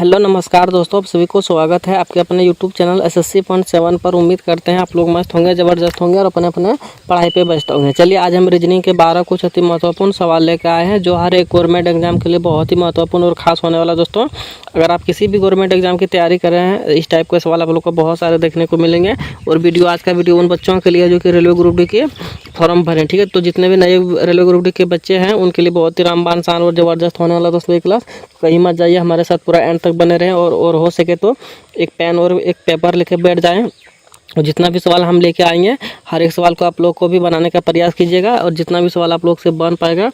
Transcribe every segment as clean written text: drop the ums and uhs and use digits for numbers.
Hello नमस्कार दोस्तों, आप सभी को स्वागत है आपके अपने यूट्यूब चैनल एसएससी पॉइंट 7 पर। उम्मीद करते हैं आप लोग मस्त होंगे, ज़बरदस्त होंगे और अपने अपने पढ़ाई पे व्यस्त होंगे। चलिए आज हम रीजनिंग के 12 कुछ अति महत्वपूर्ण सवाल लेकर आए हैं जो हर एक गवर्नमेंट एग्जाम के लिए बहुत ही महत्वपूर्ण और खास होने वाला। दोस्तों अगर आप किसी भी गवर्नमेंट एग्जाम की तैयारी कर रहे हैं, इस टाइप के सवाल आप लोग को बहुत सारे देखने को मिलेंगे। और आज का वीडियो उन बच्चों के लिए जो कि रेलवे ग्रुप डी के फॉर्म भरें, ठीक है। तो जितने भी नए रेलवे ग्रुप डी के बच्चे हैं उनके लिए बहुत ही रामबान शान और ज़बरदस्त होने वाला दोस्तों ये क्लास। कहीं मत जाइए, हमारे साथ पूरा एंड तक बने रहें और हो सके तो एक पेन और एक पेपर लेके बैठ जाएं। और जितना भी सवाल हम लेके आएंगे हर एक सवाल को आप लोग को भी बनाने का प्रयास कीजिएगा। और जितना भी सवाल आप लोग से बन पाएगा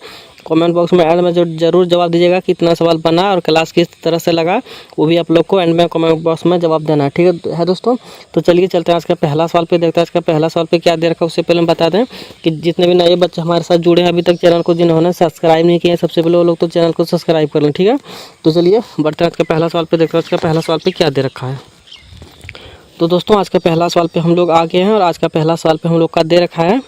कमेंट बॉक्स में एंड में जरूर जवाब दीजिएगा कितना सवाल बना और क्लास किस तरह से लगा, वो भी आप लोग को एंड में कमेंट बॉक्स में जवाब देना है, ठीक है दोस्तों। तो चलिए चलते हैं आज का पहला सवाल पे, देखते हैं आज का पहला सवाल पे क्या दे रखा है। उससे पहले हम बता दें कि जितने भी नए बच्चे हमारे साथ जुड़े हैं अभी तक चैनल को, जिन्होंने सब्सक्राइब नहीं किया, सबसे पहले वो लोग तो चैनल को सब्सक्राइब कर लें, ठीक है। तो चलिए बढ़ते हैं आज का पहला सवाल पे, देखते हैं आज का पहला सवाल पे क्या दे रखा है। तो दोस्तों आज का पहला सवाल पे हम लोग आ गए हैं और आज का पहला सवाल पे हम लोग का दे रखा है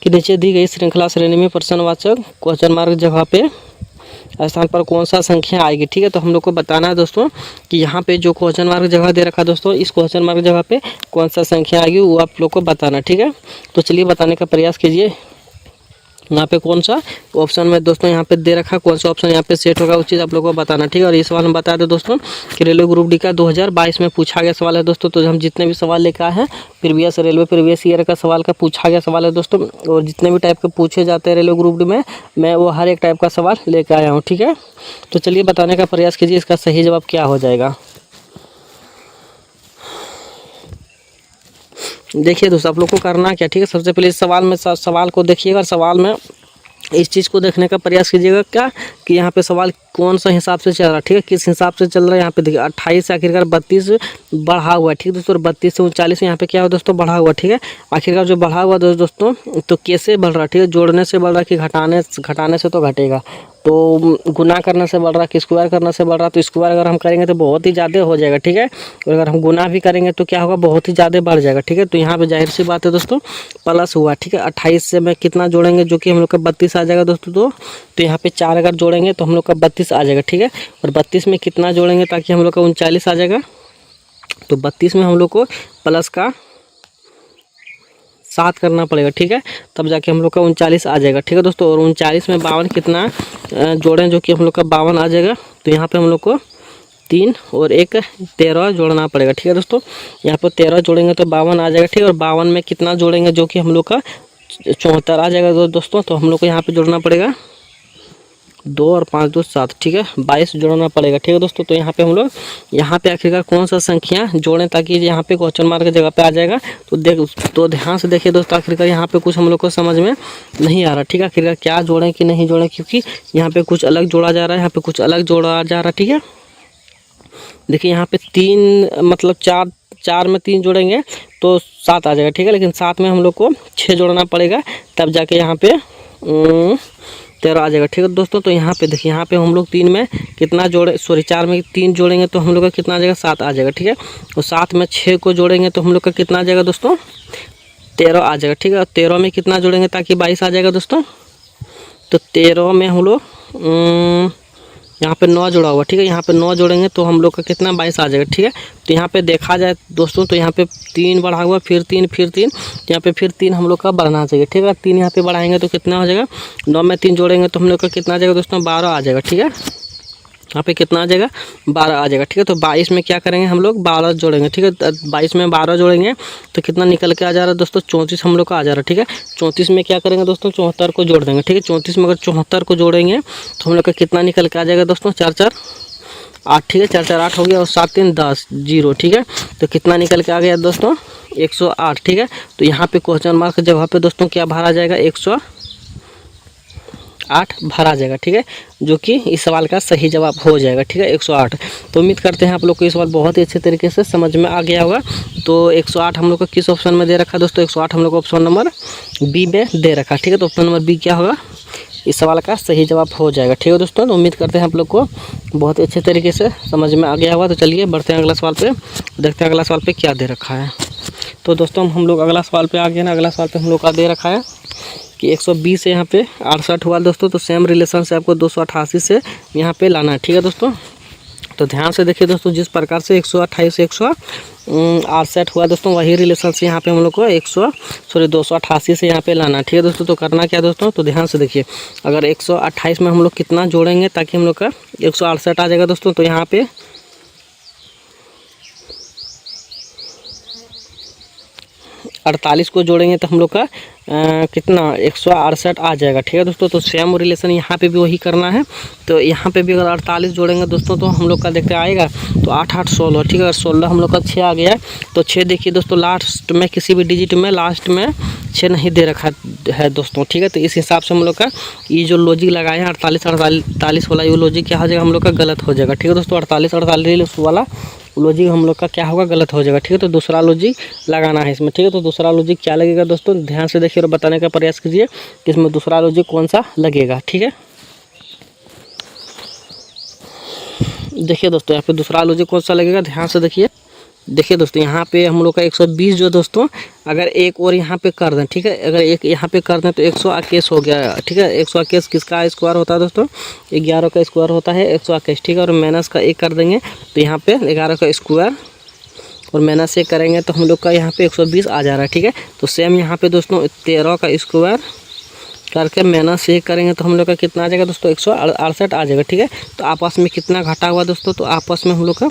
कि नीचे दी गई श्रृंखला श्रेणी में प्रश्नवाचक क्वेश्चन मार्क जगह पे स्थान पर कौन सा संख्या आएगी, ठीक है। तो हम लोग को बताना है दोस्तों कि यहाँ पे जो क्वेश्चन मार्क जगह दे रखा है दोस्तों, इस क्वेश्चन मार्क जगह पे कौन सा संख्या आएगी वो आप लोग को बताना, ठीक है। तो चलिए बताने का प्रयास कीजिए। यहाँ पे कौन सा ऑप्शन में दोस्तों यहाँ पे दे रखा, कौन सा ऑप्शन यहाँ पे सेट होगा उस चीज़ आप लोगों को बताना, ठीक है। और ये सवाल हम बता दें दोस्तों कि रेलवे ग्रुप डी का 2022 में पूछा गया सवाल है दोस्तों। तो हम जितने भी सवाल लेकर आए हैं प्रीवियस ईयर का सवाल का पूछा गया सवाल है दोस्तों। और जितने भी टाइप के पूछे जाते हैं रेलवे ग्रुप डी में मैं वो हर एक टाइप का सवाल लेकर आया हूँ, ठीक है। तो चलिए बताने का प्रयास कीजिए इसका सही जवाब क्या हो जाएगा। देखिए दोस्तों आप लोग को करना क्या, ठीक है। सबसे पहले इस सवाल को देखिएगा और सवाल में इस चीज़ को देखने का प्रयास कीजिएगा क्या कि यहाँ पे सवाल कौन सा हिसाब से चल रहा है, ठीक है, किस हिसाब से चल रहा है। यहाँ पे देखिए 28 से आखिरकार 32 बढ़ा हुआ है, ठीक है दोस्तों। 32 से 39 यहाँ पे क्या हुआ दोस्तों, बढ़ा हुआ, ठीक है। आखिरकार जो बढ़ा हुआ दोस्तों तो कैसे बढ़ रहा है, ठीक है, जोड़ने से बढ़ रहा है कि घटाने से तो घटेगा। तो गुना करने से बढ़ रहा है कि स्क्वायर करने से बढ़ रहा है। तो स्क्वायर अगर हम करेंगे तो बहुत ही ज़्यादा हो जाएगा, ठीक है। और अगर हम गुना भी करेंगे तो क्या होगा, बहुत ही ज़्यादा बढ़ जाएगा, ठीक है। तो यहाँ पे जाहिर सी बात है दोस्तों प्लस हुआ, ठीक है। 28 से मैं कितना जोड़ेंगे जो कि हम लोग का 32 आ जाएगा दोस्तों। तो यहाँ पे 4 अगर जोड़ेंगे तो हम लोग का 32 आ जाएगा, ठीक है। और 32 में कितना जोड़ेंगे ताकि हम लोग का 39 आ जाएगा। तो 32 में हम लोग को प्लस का 7 करना पड़ेगा, ठीक है, तब जाके हम लोग का 39 आ जाएगा, ठीक है दोस्तों। और 39 में 52 कितना जोड़ें जो कि हम लोग का 52 आ जाएगा। तो यहाँ पे हम लोग को 3 और 1 13 जोड़ना पड़ेगा, ठीक है दोस्तों। यहाँ पर 13 जोड़ेंगे तो 52 आ जाएगा, ठीक है। और 52 में कितना जोड़ेंगे जो कि हम लोग का 74 आ जाएगा दोस्तों। तो हम लोग को यहाँ पे जोड़ना पड़ेगा 2 और 5 2 7, ठीक है, 22 जोड़ना पड़ेगा, ठीक है दोस्तों। तो यहाँ पे हम लोग यहाँ पे आखिरकार कौन सा संख्या जोड़ें ताकि यहाँ पे क्वेश्चन मार्क की जगह पे आ जाएगा। तो ध्यान से देखिए दोस्तों, आखिरकार यहाँ पे कुछ हम लोग को समझ में नहीं आ रहा, ठीक है। आखिरकार क्या जोड़ें कि नहीं जोड़ें, क्योंकि यहाँ पे कुछ अलग जोड़ा जा रहा है, यहाँ पे कुछ अलग जोड़ा जा रहा है, ठीक है। देखिए यहाँ पे 3 मतलब 4 में 3 जोड़ेंगे तो 7 आ जाएगा, ठीक है। लेकिन 7 में हम लोग को 6 जोड़ना पड़ेगा तब जाके यहाँ पे 13 आ जाएगा, ठीक है दोस्तों। तो यहाँ पे देखिए यहाँ पे हम लोग 3 में कितना जोड़े, 4 में 3 जोड़ेंगे तो हम लोग का कितना आ जाएगा, 7 आ जाएगा, ठीक है। और 7 में 6 को जोड़ेंगे तो हम लोग का कितना आ जाएगा दोस्तों, 13 आ जाएगा, ठीक है। और 13 में कितना जोड़ेंगे ताकि 22 आ जाएगा दोस्तों। तो 13 में हम लोग यहाँ पे 9 जोड़ा हुआ, ठीक है। यहाँ पे 9 जोड़ेंगे तो हम लोग का कितना 22 आ जाएगा, ठीक है। तो यहाँ पे देखा जाए दोस्तों तो यहाँ पे 3 बढ़ा हुआ, फिर 3 यहाँ पे फिर 3 हम लोग का बढ़ना चाहिए, ठीक है। 3 यहाँ पे बढ़ाएंगे तो कितना हो जाएगा, 9 में 3 जोड़ेंगे तो हम लोग का कितना आ जाएगा दोस्तों, 12 आ जाएगा, ठीक है। यहाँ पे कितना आ जाएगा, 12 आ जाएगा, ठीक है। तो 22 में क्या करेंगे हम लोग 12 जोड़ेंगे, ठीक है। 22 में 12 जोड़ेंगे तो कितना निकल के आ जा रहा है दोस्तों, 34 हम लोग का आ जा रहा है, ठीक है। 34 में क्या करेंगे दोस्तों, 74 को जोड़ देंगे, ठीक है। 34 में अगर 74 को जोड़ेंगे तो हम लोग का कितना निकल के आ जाएगा दोस्तों, 4 4 8, ठीक है। 4 4 8 हो गया और 7 3 10 0, ठीक है। तो कितना निकल के आ गया दोस्तों, 108, ठीक है। तो यहाँ पे क्वेश्चन मार्क जगह पे दोस्तों क्या भरा जाएगा, 108 भरा जाएगा, ठीक है, जो कि इस सवाल का सही जवाब हो जाएगा, ठीक है, 108। तो उम्मीद करते हैं आप लोग को ये सवाल बहुत ही अच्छे तरीके से समझ में आ गया होगा। तो 108 हम लोग को किस ऑप्शन में दे रखा है दोस्तों, 108 हम लोग को ऑप्शन नंबर बी में दे रखा, ठीक है। तो ऑप्शन नंबर बी क्या होगा, इस सवाल का सही जवाब हो जाएगा, ठीक है दोस्तों। तो उम्मीद करते हैं आप लोग को बहुत ही अच्छे तरीके से समझ में आ गया होगा। तो चलिए बढ़ते हैं अगला सवाल पे, देखते हैं अगला सवाल पे क्या दे रखा है। तो दोस्तों हम लोग अगला सवाल पे आ गए ना। अगला सवाल पे हम लोग का दे रखा है कि 120 से यहाँ पे 68 हुआ दोस्तों। तो सेम रिलेशन से आपको 288 से यहाँ पे लाना है, ठीक है दोस्तों। तो ध्यान से देखिए दोस्तों, जिस प्रकार से 128 से 168 हुआ दोस्तों, वही रिलेशन से यहाँ पे हम लोग को 288 से यहाँ पे लाना। ठीक है दोस्तों, तो करना क्या दोस्तों, तो ध्यान से देखिए, अगर 128 में हम लोग कितना जोड़ेंगे ताकि हम लोग का 168 आ जाएगा दोस्तों, तो यहाँ पे 48 को जोड़ेंगे तो हम लोग का कितना 168 आ जाएगा। ठीक है दोस्तों, तो सेम रिलेशन यहाँ पे भी वही करना है। तो यहाँ पे भी अगर 48 जोड़ेंगे दोस्तों तो हम लोग का देखते आएगा तो 8 8 16। ठीक है, अगर 16 हम लोग का 6 आ गया है तो 6 देखिए दोस्तों, लास्ट में किसी भी डिजिट में लास्ट में 6 नहीं दे रखा है दोस्तों। ठीक है, तो इस हिसाब से हम लोग का ये जो लॉजिक लगाए हैं 48 वाला, ये लॉजिक क्या हो जाएगा हम लोग का गलत हो जाएगा। ठीक है दोस्तों, 48 वाला लॉजिक हम लोग का क्या होगा, गलत हो जाएगा। ठीक है, तो दूसरा लॉजिक लगाना है इसमें। ठीक है, तो दूसरा लॉजिक क्या लगेगा दोस्तों, ध्यान से देखिए और बताने का प्रयास कीजिए कि इसमें दूसरा लॉजिक कौन सा लगेगा। ठीक है, देखिए दोस्तों, यहाँ पे दूसरा लॉजिक कौन सा लगेगा, ध्यान से देखिए। देखिए दोस्तों, यहाँ पे हम लोग का 120 जो दोस्तों, अगर एक और यहाँ पे कर दें, ठीक है, अगर एक यहाँ पे कर दें तो 121 हो गया। ठीक है, 121 किसका स्क्वायर होता है दोस्तों, 11 का स्क्वायर होता है 121। ठीक है, और माइनस का 1 कर देंगे तो यहाँ पे 11 का स्क्वायर और माइनस 1 करेंगे तो हम लोग का यहाँ पे 120 आ जा रहा है। ठीक है, तो सेम यहाँ पे दोस्तों 13 का स्क्वायर करके माइनस 1 करेंगे तो हम लोग का कितना आ जाएगा दोस्तों, 168 आ जाएगा। ठीक है, तो आपस में कितना घटा हुआ दोस्तों, तो आपस में हम लोग का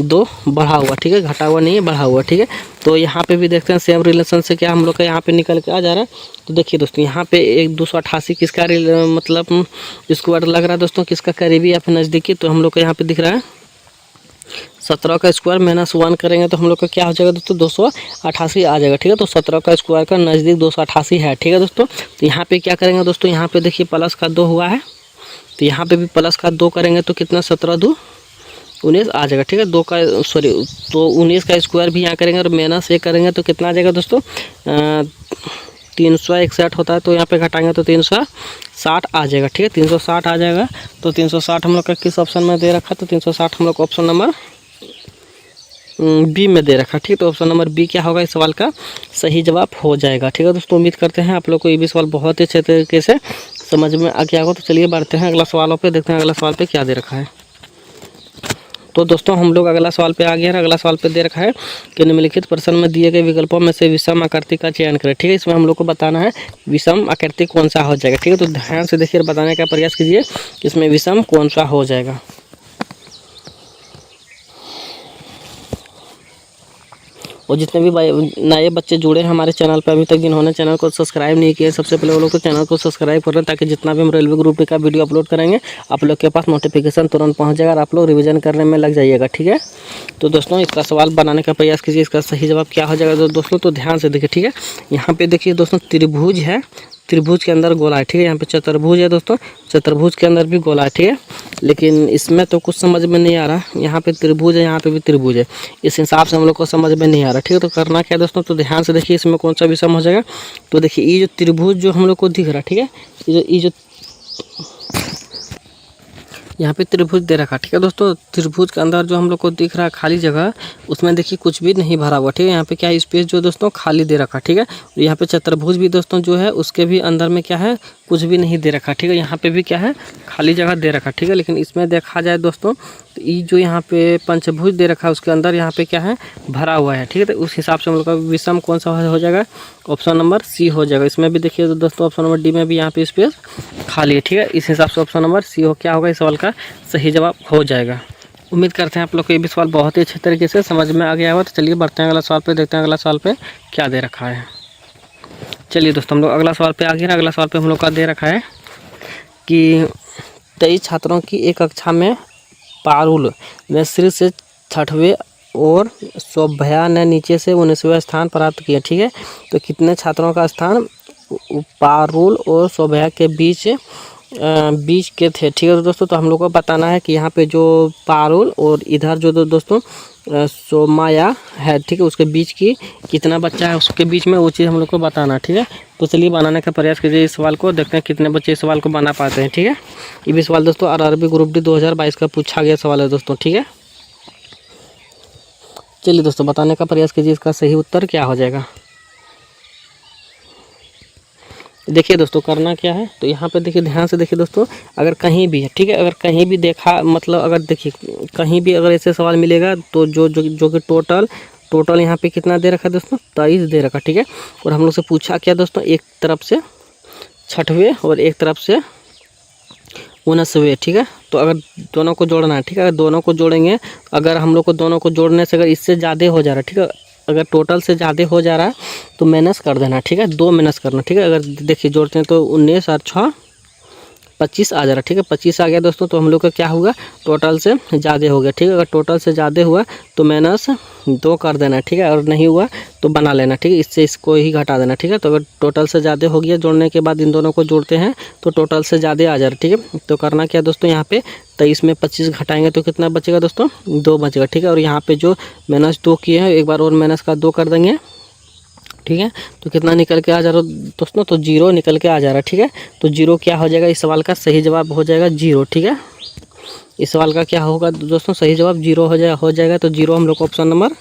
2 बढ़ा हुआ। ठीक है, घटा हुआ नहीं है, बढ़ा हुआ। ठीक है, तो यहाँ पे भी देखते हैं सेम रिलेशन से क्या हम लोग का यहाँ पे निकल के आ जा रहा है। तो देखिए दोस्तों, यहाँ पे 288 किसका मतलब स्क्वायर लग रहा है दोस्तों, किसका करीबी या फिर नज़दीकी, तो हम लोग का यहाँ पे दिख रहा है 17 का स्क्वायर माइनस 1 करेंगे तो हम लोग का क्या हो जाएगा दोस्तों, 288 आ जाएगा। ठीक है, तो 17 का स्क्वायर का नज़दीक 288 है। ठीक है दोस्तों, तो यहाँ पे क्या करेंगे दोस्तों, यहाँ पे देखिए प्लस का 2 हुआ है, तो यहाँ पे भी प्लस का 2 करेंगे तो कितना 17 2 19 आ जाएगा। ठीक है, 2 का तो 19 का स्क्वायर भी यहाँ करेंगे और माइनस 1 करेंगे तो कितना आ जाएगा दोस्तों, 361 होता है, तो यहाँ पे घटाएंगे तो 360 आ जाएगा। ठीक है, 360 आ जाएगा। तो 360 हम लोग का किस ऑप्शन में दे रखा, तो 360 हम लोग का ऑप्शन नंबर बी में दे रखा। ठीक है, तो ऑप्शन नंबर बी क्या होगा इस सवाल का सही जवाब हो जाएगा। ठीक है दोस्तों, उम्मीद करते हैं आप लोग को ये भी सवाल बहुत ही अच्छे तरीके से समझ में आ गया होगा। तो चलिए बढ़ते हैं अगला सवालों पे, देखते हैं अगला सवाल पे क्या दे रखा है। तो दोस्तों हम लोग अगला सवाल पे आ गए हैं। अगला सवाल पे दे रखा है कि निम्नलिखित प्रश्न में दिए गए विकल्पों में से विषम आकृति का चयन करें। ठीक है, इसमें हम लोग को बताना है विषम आकृति कौन सा हो जाएगा। ठीक है, तो ध्यान से देखिए बताने का प्रयास कीजिए इसमें विषम कौन सा हो जाएगा। और जितने भी नए बच्चे जुड़े हैं हमारे चैनल पर अभी तक, जिन्होंने चैनल को सब्सक्राइब नहीं किया, सबसे पहले वो लोग तो चैनल को सब्सक्राइब कर लें ताकि जितना भी हम रेलवे ग्रुप का वीडियो अपलोड करेंगे आप लोग के पास नोटिफिकेशन तुरंत पहुंच जाएगा और आप लोग रिवीजन करने में लग जाइएगा। ठीक है, तो दोस्तों इसका सवाल बनाने का प्रयास कीजिए, इसका सही जवाब क्या हो जाएगा दोस्तों, तो ध्यान से देखिए। ठीक है, यहाँ पे देखिए दोस्तों त्रिभुज है, त्रिभुज के अंदर गोला है। ठीक है, यहाँ पे चतुर्भुज है दोस्तों, चतुर्भुज के अंदर भी गोला है। ठीक है, लेकिन इसमें तो कुछ समझ में नहीं आ रहा, यहाँ पे त्रिभुज है, यहाँ पे भी त्रिभुज है, इस हिसाब से हम लोग को समझ में नहीं आ रहा। ठीक है, तो करना क्या है दोस्तों, तो ध्यान से देखिए इसमें कौन सा विषम हो जाएगा। तो देखिए ये जो त्रिभुज जो हम लोग को दिख रहा है, ठीक है, ये जो यहाँ पे त्रिभुज दे रखा। ठीक है दोस्तों, त्रिभुज के अंदर जो हम लोग को दिख रहा है खाली जगह, उसमें देखिए कुछ भी नहीं भरा हुआ। ठीक है, यहाँ पे क्या स्पेस जो दोस्तों खाली दे रखा। ठीक है, यहाँ पे चतुर्भुज भी दोस्तों जो है उसके भी अंदर में क्या है, कुछ भी नहीं दे रखा। ठीक है, यहाँ पे भी क्या है, खाली जगह दे रखा। ठीक है, लेकिन इसमें देखा जाए दोस्तों तो ये जो यहाँ पे पंचभुज दे रखा है उसके अंदर यहाँ पे क्या है, भरा हुआ है। ठीक है, तो उस हिसाब से हम लोग का विषम कौन सा हो जाएगा, ऑप्शन नंबर सी हो जाएगा। इसमें भी देखिए दोस्तों ऑप्शन नंबर डी में भी यहाँ पे स्पेस खाली है। ठीक है, इस हिसाब से ऑप्शन नंबर सी हो क्या होगा इस सवाल का सही जवाब हो जाएगा। उम्मीद करते हैं आप लोग को ये भी सवाल बहुत ही अच्छे तरीके से समझ में आ गया होगा। तो चलिए बढ़ते हैं अगला सवाल पे, देखते हैं अगला सवाल पे क्या दे रखा है। चलिए दोस्तों हम लोग अगला सवाल पे आ गए। अगला सवाल पे हम लोग का दे रखा है कि 23 छात्रों की एक कक्षा में पारुल ने शीर्ष से 6वें और शोभया ने नीचे से 19वें स्थान प्राप्त किया। ठीक है, तो कितने छात्रों का स्थान पारुल और शोभया के बीच के थे। ठीक है दोस्तों, तो हम लोग को बताना है कि यहाँ पे जो पारुल और इधर जो दोस्तों सोमाया है, ठीक है, उसके बीच की कितना बच्चा है उसके बीच में, वो चीज़ हम लोग को बताना। ठीक है, तो चलिए बनाने का प्रयास कीजिए इस सवाल को, देखते हैं कितने बच्चे इस सवाल को बना पाते हैं। ठीक है, ये भी सवाल दोस्तों आरआरबी ग्रुप डी 2022 का पूछा गया सवाल है दोस्तों। ठीक है, चलिए दोस्तों बताने का प्रयास कीजिए इसका सही उत्तर क्या हो जाएगा। देखिए दोस्तों करना क्या है, तो यहाँ पे देखिए ध्यान से देखिए दोस्तों, अगर कहीं भी है, ठीक है, अगर कहीं भी देखा मतलब अगर देखिए कहीं भी अगर ऐसे सवाल मिलेगा तो जो कि टोटल यहाँ पे कितना दे रखा है दोस्तों, 23 दे रखा, ठीक है। और हम लोग से पूछा क्या दोस्तों, एक तरफ से 6वें और एक तरफ से 19वें, ठीक है। तो अगर दोनों को जोड़ना है, ठीक है, अगर दोनों को जोड़ेंगे, अगर हम लोग को दोनों को जोड़ने से अगर इससे ज़्यादा हो जा रहा है, ठीक है, अगर टोटल से ज़्यादा हो जा रहा है तो माइनस कर देना, ठीक है, 2 माइनस करना, ठीक है। अगर देखिए जोड़ते हैं तो 19 और 6 25 आ जा रहा है, ठीक है, 25 आ गया दोस्तों। तो हम लोग का क्या होगा, टोटल से ज़्यादा हो गया, ठीक है। अगर टोटल से ज़्यादा हुआ तो -2 कर देना, ठीक है, और नहीं हुआ तो बना लेना, ठीक है, इससे इसको ही घटा देना, ठीक है। तो अगर टोटल से ज़्यादा हो गया, जोड़ने के बाद इन दोनों को जोड़ते हैं तो टोटल से ज़्यादा आ जा रहा है, ठीक है। तो करना क्या दोस्तों, यहाँ पे 23 में 25 घटाएंगे तो कितना बचेगा दोस्तों, 2 बचेगा, ठीक है। और यहाँ पे जो -2 किए हैं एक बार और -2 कर देंगे, ठीक है। तो कितना निकल के आ जा रहा है दोस्तों, तो 0 निकल के आ जा रहा है, ठीक है। तो 0 क्या हो जाएगा, इस सवाल का सही जवाब हो जाएगा 0, ठीक है। इस सवाल का क्या होगा दोस्तों, सही जवाब 0 हो जाएगा। तो 0 हम लोग को ऑप्शन नंबर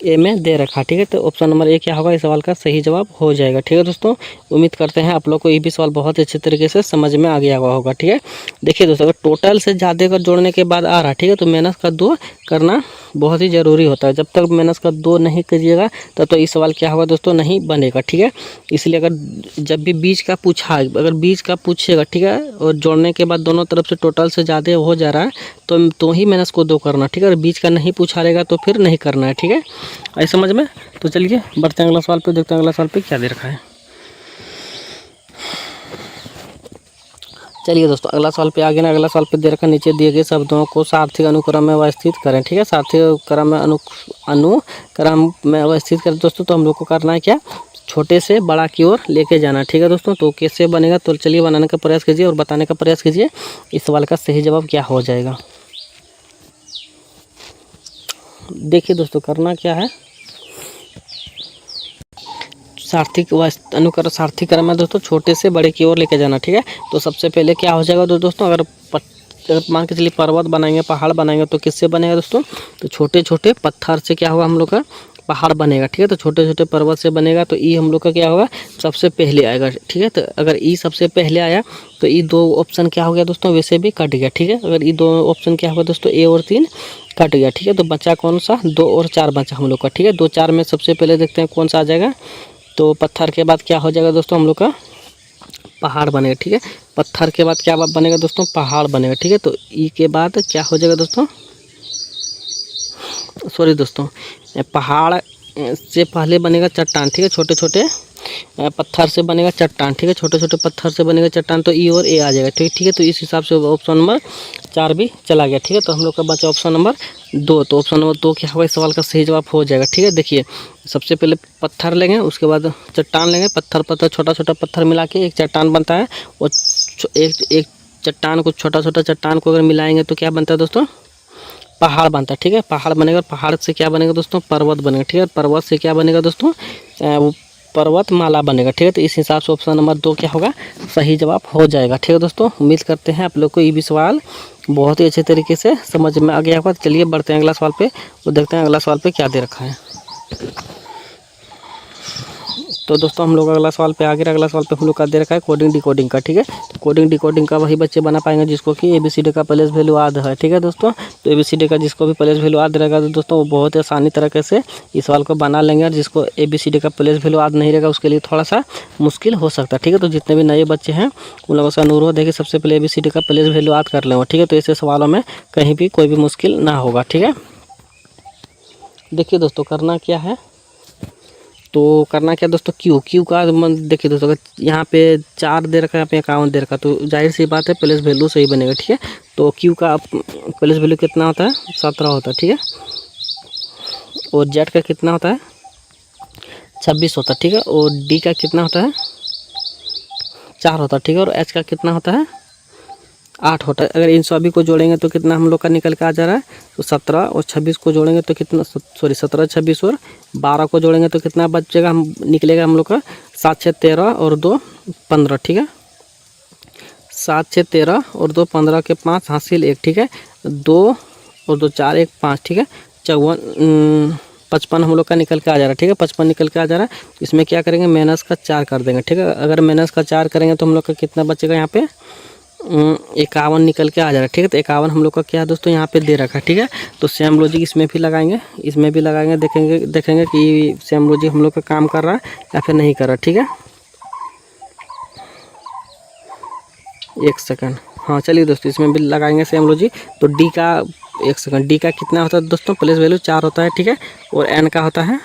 ए में दे रखा, ठीक है। तो ऑप्शन नंबर ए क्या होगा, इस सवाल का सही जवाब हो जाएगा, ठीक है दोस्तों। उम्मीद करते हैं आप लोग को ये भी सवाल बहुत अच्छे तरीके से समझ में आ गया होगा, ठीक है। देखिए दोस्तों, अगर टोटल से ज़्यादा का जोड़ने के बाद आ रहा है, ठीक है, तो -2 करना बहुत ही ज़रूरी होता है। जब तक -2 नहीं करिएगा तब तो इस सवाल क्या होगा दोस्तों, नहीं बनेगा, ठीक है। इसलिए अगर जब भी बीच का पूछा, अगर बीच का पूछेगा, ठीक है, और जोड़ने के बाद दोनों तरफ से टोटल से ज़्यादा हो जा रहा है तो ही -2 करना, ठीक है। अगर बीच का नहीं पूछा रहेगा तो फिर नहीं करना है, ठीक है। आई समझ में। तो चलिए बढ़ते हैं अगला सवाल पे, देखते हैं अगला सवाल पे क्या दे रखा है। चलिए दोस्तों अगला सवाल पे आगे ना, अगला सवाल पे दे रखा नीचे दिए गए शब्दों को सार्थक अनुक्रम में व्यवस्थित करें, ठीक है। सार्थक क्रम में अनुक्रम में व्यवस्थित करें दोस्तों। तो हम लोग को करना है क्या, छोटे से बड़ा की ओर लेके जाना, ठीक है दोस्तों। तो कैसे बनेगा, तो चलिए बनाने का प्रयास कीजिए और बताने का प्रयास कीजिए इस सवाल का सही जवाब क्या हो जाएगा। देखिए दोस्तों करना क्या है, सारथी क्रम में दोस्तों छोटे से बड़े की ओर लेके जाना, ठीक है। तो सबसे पहले क्या हो जाएगा दोस्तों, अगर मान के चलिए पर्वत बनाएंगे, पहाड़ बनाएंगे, तो किससे बनेगा दोस्तों, तो छोटे छोटे पत्थर से क्या होगा हम लोग का पहाड़ बनेगा, ठीक है। तो छोटे छोटे पर्वत से बनेगा तो ई हम लोग का क्या होगा, सबसे पहले आएगा, ठीक है। तो अगर ई सबसे पहले आया तो ई 2 ऑप्शन क्या हो गया दोस्तों, वैसे भी कट गया, ठीक है। अगर ई 2 ऑप्शन क्या होगा दोस्तों, ए और 3 कट गया, ठीक है। तो बचा कौन सा, 2 और 4 बचा हम लोग का, ठीक है। 2 4 में सबसे पहले देखते हैं कौन सा आ जाएगा, तो पत्थर के बाद क्या हो जाएगा दोस्तों, हम लोग का पहाड़ बनेगा, ठीक है। पत्थर के बाद क्या बनेगा दोस्तों, पहाड़ बनेगा, ठीक है। तो ई के बाद क्या हो जाएगा दोस्तों, सॉरी दोस्तों, पहाड़ से पहले बनेगा चट्टान, ठीक है। छोटे छोटे पत्थर से बनेगा चट्टान, ठीक है। छोटे छोटे पत्थर से बनेगा चट्टान, तो ई और ए आ जाएगा, ठीक है। तो इस हिसाब से ऑप्शन नंबर 4 भी चला गया, ठीक है। तो हम लोग का बचा ऑप्शन नंबर 2। तो ऑप्शन नंबर 2 क्या होगा, इस सवाल का सही जवाब हो जाएगा, ठीक है। देखिए सबसे पहले पत्थर लेंगे, उसके बाद चट्टान लेंगे, पत्थर छोटा छोटा पत्थर मिला के एक चट्टान बनता है। और एक चट्टान को छोटा छोटा चट्टान को अगर मिलाएंगे तो क्या बनता है दोस्तों, पहाड़ बनता है, ठीक है। पहाड़ बनेगा, पहाड़ से क्या बनेगा दोस्तों, पर्वत बनेगा, ठीक है। पर्वत से क्या बनेगा दोस्तों, वो पर्वत माला बनेगा, ठीक है। तो इस हिसाब से ऑप्शन नंबर 2 क्या होगा, सही जवाब हो जाएगा, ठीक है दोस्तों। उम्मीद करते हैं आप लोग को ये भी सवाल बहुत ही अच्छे तरीके से समझ में आ गया होगा। चलिए बढ़ते हैं अगला सवाल पे, वो देखते हैं अगला सवाल पे क्या दे रखा है। तो दोस्तों हम लोग अगला सवाल पे आगे, अगला सवाल पे हम लोग का दे रखा है कोडिंग डिकोडिंग का, ठीक है। तो कोडिंग डिकोडिंग का वही बच्चे बना पाएंगे जिसको कि ABCD का प्लेस वैल्यू याद है, ठीक है दोस्तों। तो ABCD का जिसको भी प्लेस वैल्यू याद रहेगा तो दोस्तों वो बहुत ही आसानी तरीके से इस सवाल को बना लेंगे। और जिसको ABCD का प्लेस वैल्यू याद नहीं रहेगा उसके लिए थोड़ा सा मुश्किल हो सकता है, ठीक है। तो जितने भी नए बच्चे हैं उन लोगों से अनुरोध है कि सबसे पहले ABCD का प्लेस वैल्यू याद कर लें, ठीक है। तो ऐसे सवालों में कहीं भी कोई भी मुश्किल ना होगा, ठीक है। देखिए दोस्तों करना क्या है, तो करना क्या दोस्तों, क्यू का देखिए दोस्तों, अगर यहाँ पे 4 दे रखा है, यहाँ पे 51 दे रखा है, तो जाहिर सी बात है प्लेस वैल्यू सही बनेगा, ठीक है। तो क्यू का प्लेस वैल्यू कितना होता है, 17 होता है, ठीक है। और जेड का कितना होता है, 26 होता है, ठीक है। और डी का कितना होता है, 4 होता है, ठीक है। और एच का कितना होता है, 8 होता है। अगर इन सभी को जोड़ेंगे तो कितना हम लोग का निकल के आ जा रहा है, तो 17 और 26 को जोड़ेंगे तो कितना, सॉरी 17 26 और 12 को जोड़ेंगे तो कितना बचेगा, हम निकलेगा हम लोग का 7 6 13 और 2 15, ठीक है। 7 6 13 और 2 15 के 5 हासिल 1, ठीक है। 2 और 2 4 1 5, ठीक है। 54 55 हम लोग का निकल के आ जा रहा है, ठीक है, 55 निकल के आ जा रहा है। इसमें क्या करेंगे, माइनस का 4 कर देंगे, ठीक है। अगर माइनस का 4 करेंगे तो हम लोग का कितना बचेगा यहाँ पे 51 निकल के आ जा रहा है, ठीक है। तो 51 हम लोग का क्या है दोस्तों यहाँ पे दे रखा है, ठीक है। तो सेम लॉजिक इसमें भी लगाएंगे, इसमें भी लगाएंगे, देखेंगे कि सेम लॉजिक हम लोग का काम कर रहा है या फिर नहीं कर रहा, ठीक है। एक सेकंड, हाँ चलिए दोस्तों इसमें भी लगाएंगे सेम लॉजिक। तो डी का, एक सेकंड, डी का कितना होता है दोस्तों, प्लेस वैल्यू 4 होता है, ठीक है। और एन का होता है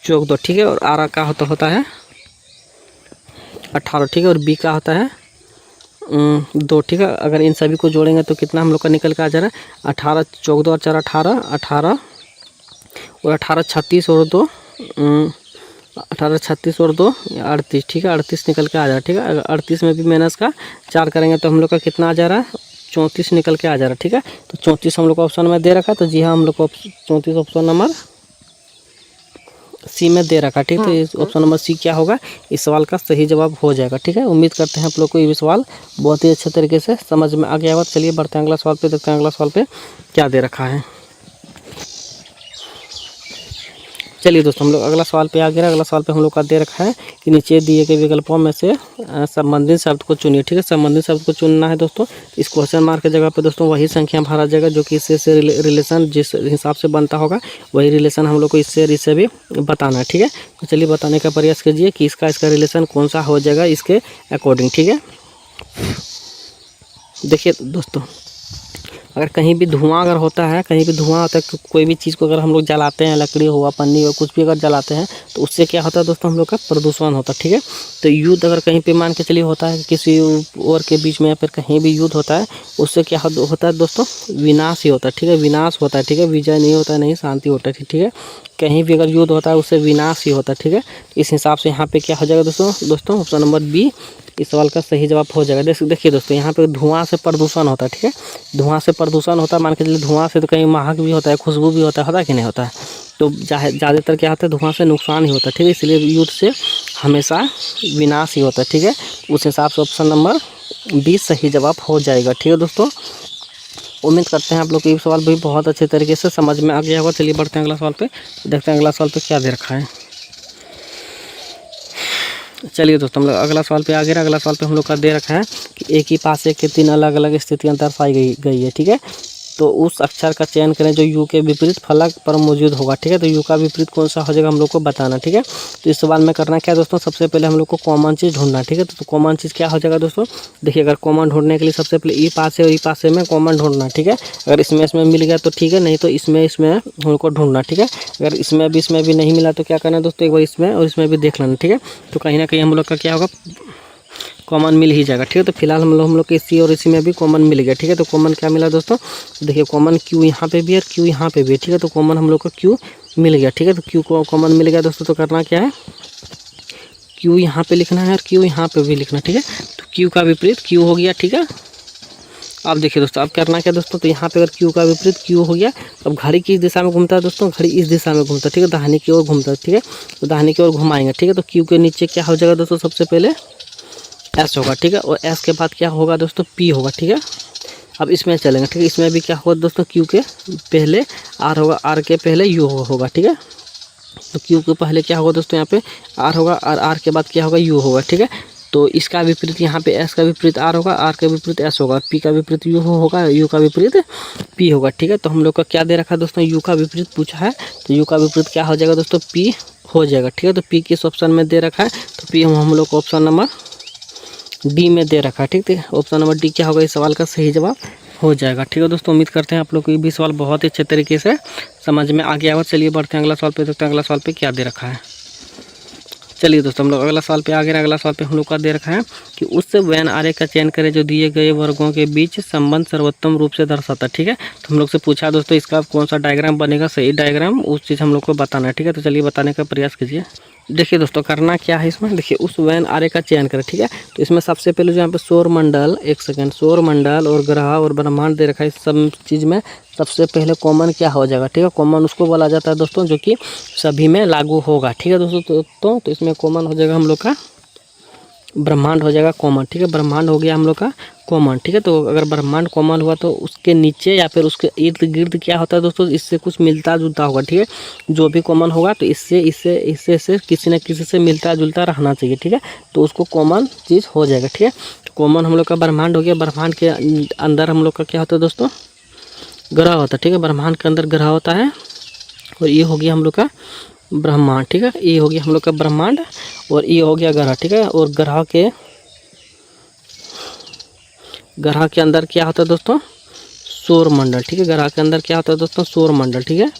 14, ठीक है। और आर का होता है 18, ठीक है। और बी का होता है 2, ठीक है। अगर इन सभी को जोड़ेंगे तो कितना हम लोग का निकल के आ जा रहा है 18, 14 और 4 18, 18 और 18 36 और 2 18 36 और 2 38, ठीक है। 38 निकल के आ जा रहा है, ठीक है। अगर 38 में भी माइनस का 4 करेंगे तो हम लोग का कितना आ जा रहा है 34 निकल के आ जा रहा है, ठीक है। तो 34 हम लोग को ऑप्शन में दे रखा है। तो जी हाँ, हम लोग को 34 ऑप्शन नंबर सी में दे रखा, ठीक है। तो इस ऑप्शन नंबर सी क्या होगा, इस सवाल का सही जवाब हो जाएगा, ठीक है। उम्मीद करते हैं आप लोग को ये सवाल बहुत ही अच्छे तरीके से समझ में आ गया होगा। चलिए बढ़ते हैं अगला सवाल पे, देखते हैं अगला सवाल पे क्या दे रखा है। चलिए दोस्तों हम लोग अगला सवाल पे आ गए। अगला सवाल पे हम लोग का दे रखा है कि नीचे दिए गए विकल्पों में से संबंधित शब्द को चुनिए, ठीक है। संबंधित शब्द को चुनना है दोस्तों। इस क्वेश्चन मार्क की जगह पे दोस्तों वही संख्या भरा जाएगा जो कि इससे रिलेशन जिस हिसाब से बनता होगा वही रिलेशन हम लोग को इससे भी बताना है, ठीक है। तो चलिए बताने का प्रयास कीजिए कि इसका रिलेशन कौन सा हो जाएगा इसके अकॉर्डिंग, ठीक है। देखिए दोस्तों, अगर कहीं भी धुआं अगर होता है, कहीं भी धुआं होता है, कोई भी चीज़ को अगर हम लोग जलाते हैं, लकड़ी हुआ, पन्नी हुआ, कुछ भी अगर जलाते हैं तो उससे क्या होता है दोस्तों, हम लोग का प्रदूषण होता है, ठीक है। तो युद्ध अगर कहीं पे मान के चलिए होता है किसी और के बीच में या फिर कहीं भी युद्ध होता है, उससे क्या होता है दोस्तों, विनाश ही होता है, ठीक है। विनाश होता है, ठीक है। विजय नहीं होता है, नहीं शांति होता है, ठीक है। कहीं भी अगर युद्ध होता है उससे विनाश ही होता है, ठीक है। इस हिसाब से यहाँ पे क्या हो जाएगा दोस्तों ऑप्शन नंबर बी इस सवाल का सही जवाब हो जाएगा। देखिए दोस्तों, यहाँ पे धुआं से प्रदूषण होता है, ठीक है। धुआं से प्रदूषण होता है, मान के चलिए धुआं से तो कहीं महक भी होता है, खुशबू भी होता है कि नहीं होता है। तो ज़्यादातर क्या होता है, धुआं से नुकसान ही होता है, ठीक है। इसलिए युद्ध से हमेशा विनाश ही होता है, ठीक है। उस हिसाब से ऑप्शन नंबर बी सही जवाब हो जाएगा, ठीक है दोस्तों। उम्मीद करते हैं आप लोग को ये सवाल भी बहुत अच्छे तरीके से समझ में आ गया होगा। चलिए बढ़ते हैं अगला सवाल पे, देखते हैं अगला सवाल पे क्या दे रखा है। चलिए दोस्तों हम लोग अगला सवाल पे आ गए। अगला सवाल पे हम लोग का दे रखा है कि एक ही पासे के 3 अलग अलग स्थितियां दर्शाई गई है, ठीक है। तो उस अक्षर का चयन करें जो यू के विपरीत फलक पर मौजूद होगा, ठीक है। तो यू का विपरीत कौन सा हो जाएगा हम लोग को बताना, ठीक है। तो इस सवाल में करना क्या है दोस्तों, सबसे पहले हम लोग को कॉमन चीज़ ढूंढना, ठीक है। तो कॉमन चीज़ क्या हो जाएगा दोस्तों, देखिए अगर कॉमन ढूंढने के लिए सबसे पहले ई पासे और ई पासे में कॉमन ढूंढना, ठीक है। अगर इसमें मिल गया तो ठीक है, नहीं तो इसमें हम लोग को ढूंढना, ठीक है। अगर इसमें भी नहीं मिला तो क्या करना है दोस्तों, एक बार इसमें और इसमें भी देख लेना, ठीक है। तो कहीं ना कहीं हम लोग का क्या होगा, कॉमन मिल ही जाएगा, ठीक है। तो फिलहाल हम लोग के इसी और इसी में भी कॉमन मिल गया, ठीक है। तो कॉमन क्या मिला दोस्तों, देखिए कॉमन क्यू यहाँ पे भी है और क्यू यहाँ पे भी है, ठीक है। तो कॉमन हम लोग को क्यू मिल गया, ठीक है। तो क्यू को कॉमन मिल गया दोस्तों, तो करना क्या है, क्यू यहाँ पे लिखना है और क्यू यहाँ पे भी लिखना, ठीक है। तो क्यू का विपरीत क्यू हो गया, ठीक है। अब देखिए दोस्तों, अब करना क्या दोस्तों, तो यहाँ पे अगर क्यू का विपरीत क्यू हो गया, अब घड़ी किस दिशा में घूमता है दोस्तों, घड़ी इस दिशा में घूमता है, ठीक है। दाहिने की ओर घूमता है, ठीक है। तो दाहिने की ओर घुमाएंगे, ठीक है। तो क्यू के नीचे क्या हो जाएगा दोस्तों, सबसे पहले एस होगा, ठीक है। और एस के बाद क्या होगा दोस्तों, पी होगा, ठीक है। अब इसमें चलेंगे, ठीक है। इसमें भी क्या होगा दोस्तों, क्यू के पहले आर होगा, आर के पहले यू होगा, ठीक है। तो क्यू के पहले क्या होगा दोस्तों, यहाँ पे आर होगा और आर के बाद क्या होगा, यू होगा, ठीक है। तो इसका विपरीत यहाँ पे एस का विपरीत आर होगा, आर का विपरीत एस होगा, पी का विपरीत यू होगा, यू का विपरीत पी होगा, ठीक है। तो हम लोग का क्या दे रखा है दोस्तों, यू का विपरीत पूछा है, तो यू का विपरीत क्या हो जाएगा दोस्तों, पी हो जाएगा, ठीक है। तो पी किस ऑप्शन में दे रखा है, तो पी हम लोग को ऑप्शन नंबर डी में दे रखा है, ठीक है। ऑप्शन नंबर डी क्या होगा, इस सवाल का सही जवाब हो जाएगा, ठीक है दोस्तों। उम्मीद करते हैं आप लोग को ये भी सवाल बहुत ही अच्छे तरीके से समझ में आ गया होगा। चलिए बढ़ते हैं अगला सवाल पे, देखते हैं अगला सवाल पे क्या दे रखा है। चलिए दोस्तों हम लोग अगला सवाल पे आ गए। अगला सवाल पे हम लोग का दे रखा है कि उस वेन आरेख का चयन करें जो दिए गए वर्गों के बीच संबंध सर्वोत्तम रूप से दर्शाता है, ठीक है। तो हम लोग से पूछा दोस्तों इसका कौन सा डायग्राम बनेगा सही डायग्राम, उस चीज़ हम लोग को बताना है, ठीक है। तो चलिए बताने का प्रयास कीजिए। देखिए दोस्तों करना क्या है इसमें, देखिए उस वेन आरेख का चयन करें, ठीक है। तो इसमें सबसे पहले जो यहाँ पे सौर मंडल, एक सेकंड, सौर मंडल और ग्रह और ब्रह्मांड दे रखा है, इस सब चीज़ में सबसे पहले कॉमन क्या हो जाएगा, ठीक है। कॉमन उसको बोला जाता है दोस्तों जो कि सभी में लागू होगा, ठीक है दोस्तों। तो इसमें कॉमन हो जाएगा हम लोग का ब्रह्मांड हो जाएगा कॉमन, ठीक है। ब्रह्मांड हो गया हम लोग का कॉमन, ठीक है। तो अगर ब्रह्मांड कॉमन हुआ तो उसके नीचे या फिर उसके इर्द गिर्द क्या होता है दोस्तों, इससे कुछ मिलता जुलता होगा, ठीक है। जो भी कॉमन होगा तो इससे किसी न किसी से मिलता जुलता रहना चाहिए, ठीक है। तो उसको कॉमन चीज़ हो जाएगा, ठीक है। कॉमन हम लोग का ब्रह्मांड हो गया। ब्रह्मांड के अंदर हम लोग का क्या होता है दोस्तों, ग्रह होता है, ठीक है। ब्रह्मांड के अंदर ग्रह होता है और ये हो गया हम लोग का ब्रह्मांड, ठीक है। ये हो गया हम लोग का ब्रह्मांड और ये हो गया ग्रह, ठीक है। और ग्रह के अंदर क्या होता है दोस्तों, सौर मंडल, ठीक है। ग्रह के अंदर क्या होता है दोस्तों, सौर मंडल, ठीक है।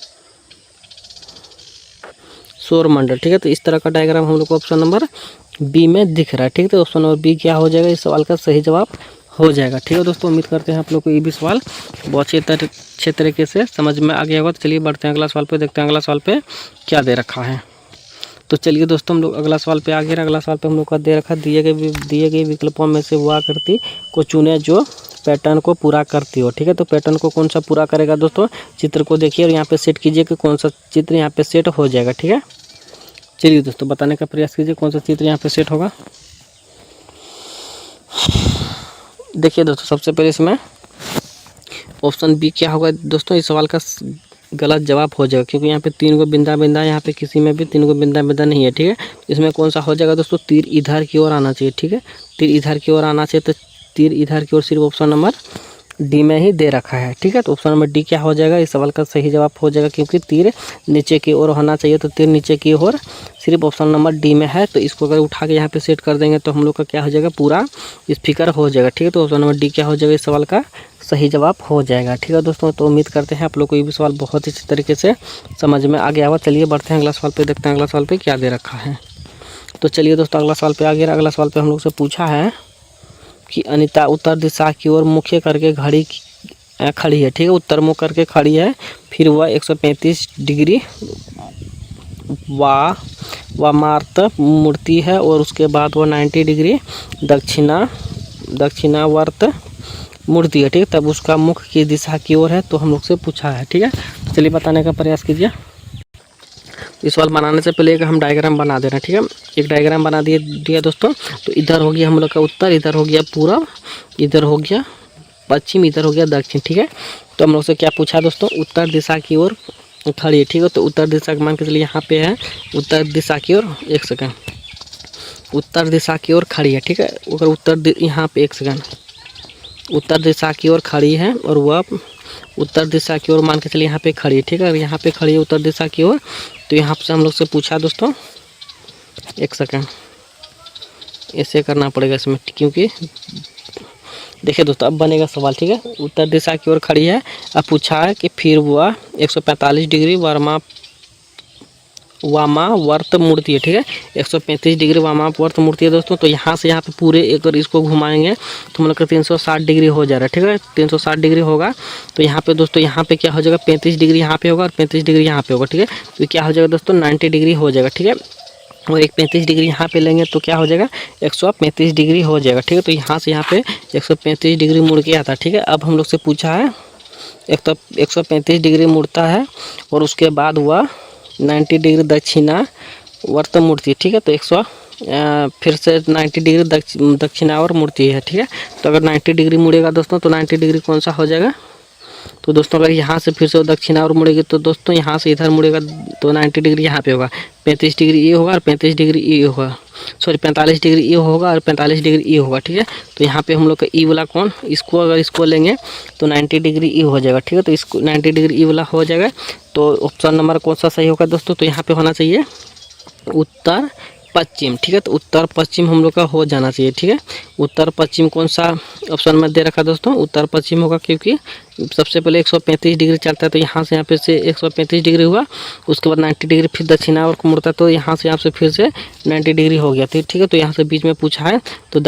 सौर मंडल, ठीक है। तो इस तरह का डायग्राम हम लोग को ऑप्शन नंबर बी में दिख रहा है, ठीक है। तो ऑप्शन नंबर बी क्या हो जाएगा, इस सवाल का सही जवाब हो जाएगा, ठीक है दोस्तों। उम्मीद करते हैं आप लोग को ये भी सवाल बहुत अच्छे तरीके से समझ में आ गया होगा। तो चलिए बढ़ते हैं अगला सवाल पे, देखते हैं अगला सवाल पे क्या दे रखा है। तो चलिए दोस्तों हम लोग अगला सवाल पे आ गए। अगला सवाल पे हम लोग का दे रखा, दिए गए विकल्पों में से वो आकृति को चुने जो पैटर्न को पूरा करती हो, ठीक है। तो पैटर्न को कौन सा पूरा करेगा दोस्तों, चित्र को देखिए और यहाँ पे सेट कीजिए कि कौन सा चित्र यहाँ पे सेट हो जाएगा, ठीक है। चलिए दोस्तों बताने का प्रयास कीजिए कौन सा चित्र यहाँ पे सेट होगा। देखिए दोस्तों सबसे पहले इसमें ऑप्शन बी क्या होगा दोस्तों, इस सवाल का गलत जवाब हो जाएगा, क्योंकि यहाँ पे 3 गो बिंदा यहाँ पे किसी में भी 3 गो बिंदा नहीं है, ठीक है। इसमें कौन सा हो जाएगा दोस्तों, तीर इधर की ओर आना चाहिए, ठीक है। तीर इधर की ओर आना चाहिए, तो तीर इधर की ओर सिर्फ ऑप्शन नंबर डी में ही दे रखा है, ठीक है। तो ऑप्शन नंबर डी क्या हो जाएगा, इस सवाल का सही जवाब हो जाएगा, क्योंकि तीर नीचे की ओर होना चाहिए, तो तीर नीचे की ओर सिर्फ ऑप्शन नंबर डी में है। तो इसको अगर उठा के यहाँ पे सेट कर देंगे तो हम लोग का क्या हो जाएगा, पूरा इस फिगर हो जाएगा, ठीक है। तो ऑप्शन नंबर डी क्या हो जाएगा, इस सवाल का सही जवाब हो जाएगा, ठीक है दोस्तों। तो उम्मीद करते हैं आप लोग को ये भी सवाल बहुत ही अच्छी तरीके से समझ में आ गया होगा। चलिए बढ़ते हैं अगला सवाल पे, देखते हैं अगला सवाल पे क्या दे रखा है। तो चलिए दोस्तों अगला सवाल पे आ गया। अगला सवाल पे हम लोग से पूछा है कि अनीता उत्तर दिशा की ओर मुख्य करके घड़ी खड़ी है, ठीक है। उत्तर मुख करके खड़ी है, फिर वह 135 डिग्री वामार्त मुड़ती है और उसके बाद वह 90 डिग्री दक्षिणावर्त मुड़ती है, ठीक है। तब उसका मुख की दिशा की ओर है, तो हम लोग से पूछा है, ठीक है। चलिए बताने का प्रयास कीजिए। इस सवाल बनाने से पहले एक हम डायग्राम बना दे रहे हैं, ठीक है। एक डायग्राम बना दिया दोस्तों। तो इधर हो गया हम लोग का उत्तर, इधर हो गया पूरब, इधर हो गया पश्चिम, इधर हो गया दक्षिण, ठीक है। तो हम लोग से क्या पूछा दोस्तों, उत्तर दिशा की ओर खड़ी है, ठीक है। तो उत्तर दिशा मान के चलिए यहाँ पे है उत्तर दिशा की ओर, एक सेकंड, उत्तर दिशा की ओर खड़ी है, ठीक है। अगर यहाँ पे एक सेकंड, उत्तर दिशा की ओर खड़ी है और वह उत्तर दिशा की ओर मान के चलिए यहाँ पे खड़ी है, ठीक है। यहाँ पे खड़ी है उत्तर दिशा की ओर, तो यहाँ से हम लोग से पूछा दोस्तों, एक सेकंड, ऐसे करना पड़ेगा इसमें, क्योंकि देखिए दोस्तों अब बनेगा सवाल, ठीक है। उत्तर दिशा की ओर खड़ी है, अब पूछा है कि फिर वह 145 डिग्री वामावर्त मूर्ति है, ठीक है। 135 डिग्री वामावर्त मूर्ति है दोस्तों। तो यहाँ से यहाँ पे पूरे अगर इसको घुमाएंगे तो हम लोग का 360 डिग्री हो जा रहा है, ठीक है। 360 डिग्री होगा, तो यहाँ पे दोस्तों यहाँ पे क्या हो जाएगा, 35 डिग्री यहाँ पे होगा और 35 डिग्री यहाँ पे होगा, ठीक है। तो क्या हो जाएगा दोस्तों, 90 डिग्री हो जाएगा, ठीक है। और एक 35 डिग्री यहाँ पे लेंगे तो क्या हो जाएगा, 135 डिग्री हो जाएगा, ठीक है। तो यहाँ से यहाँ पे 135 डिग्री मुड़ के आता है, ठीक है। अब हम लोग से पूछा है 135 डिग्री मुड़ता है और उसके बाद वह 90 डिग्री दक्षिणावर्त मूर्ति, ठीक है। तो फिर से 90 डिग्री दक्षिणावर्त मूर्ति है, ठीक है। तो अगर 90 डिग्री मुड़ेगा दोस्तों तो 90 डिग्री कौन सा हो जाएगा, तो दोस्तों अगर यहाँ से फिर से दक्षिणावर्त मुड़ेगी तो दोस्तों यहाँ से इधर मुड़ेगा तो 90 डिग्री यहाँ पे होगा, 35 डिग्री ये होगा और 35 डिग्री ये होगा, सॉरी 45 डिग्री ये होगा और 45 डिग्री ये होगा, ठीक है। तो यहाँ पे हम लोग का ई वाला कौन, इसको अगर इसको लेंगे तो 90 डिग्री ई हो जाएगा, ठीक है। तो इसको 90 डिग्री ई वाला हो जाएगा। तो ऑप्शन नंबर कौन सा सही होगा दोस्तों, तो यहाँ पे होना चाहिए उत्तर पश्चिम, ठीक है। तो उत्तर पश्चिम हम लोग का हो जाना चाहिए, ठीक है। उत्तर पश्चिम कौन सा ऑप्शन में दे रखा दोस्तों, उत्तर पश्चिम होगा, क्योंकि सबसे पहले 135 डिग्री चलता है, तो यहाँ से यहाँ पे से 135 डिग्री हुआ, उसके बाद 90 डिग्री फिर दक्षिणावर्त को मुड़ता है, तो यहाँ से फिर से 90 डिग्री हो गया, ठीक है। तो यहाँ से बीच में पूछा है तो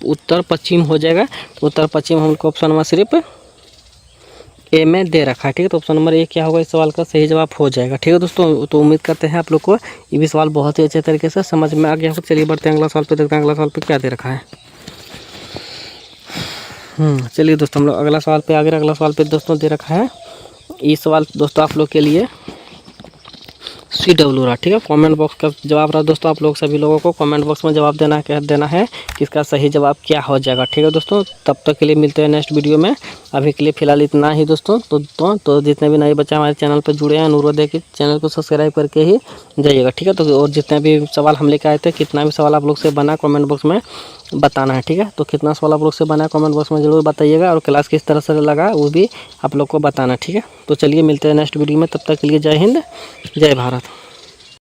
उत्तर पश्चिम हो जाएगा। तो उत्तर पश्चिम हमको ऑप्शन नंबर सिर्फ ए में दे रखा है, ठीक है। तो ऑप्शन नंबर ए क्या होगा, इस सवाल का सही जवाब हो जाएगा, ठीक है दोस्तों। तो उम्मीद करते हैं आप लोग को ये भी सवाल बहुत ही अच्छे तरीके से समझ में आ गया हो। चलिए बढ़ते हैं अगला सवाल पे, देखते हैं अगला सवाल पे क्या दे रखा है। चलिए दोस्तों हम लोग अगला सवाल पे आ गए। अगला सवाल पे दोस्तों दे रखा है, ये सवाल दोस्तों आप लोग के लिए CW रहा। ठीक है, कमेंट बॉक्स का जवाब रहा दोस्तों। आप लोग सभी लोगों को कमेंट बॉक्स में जवाब देना है कि इसका सही जवाब क्या हो जाएगा। ठीक है दोस्तों, तब तक के लिए मिलते हैं नेक्स्ट वीडियो में। अभी के लिए फ़िलहाल इतना ही दोस्तों। तो जितने भी नए बच्चे हमारे चैनल पर जुड़े हैं, अनुरोध है कि चैनल को सब्सक्राइब करके ही जाइएगा। ठीक है, तो और जितने भी सवाल हम लेकर आए थे, कितना भी सवाल आप लोग से बना कमेंट बॉक्स में बताना है। ठीक है, तो कितना सवाल आप लोग से बना कमेंट बॉक्स में ज़रूर बताइएगा, और क्लास किस तरह से लगा वो भी आप लोग को बताना। ठीक है, तो चलिए मिलते हैं नेक्स्ट वीडियो में। तब तक के लिए जय हिंद, जय भारत।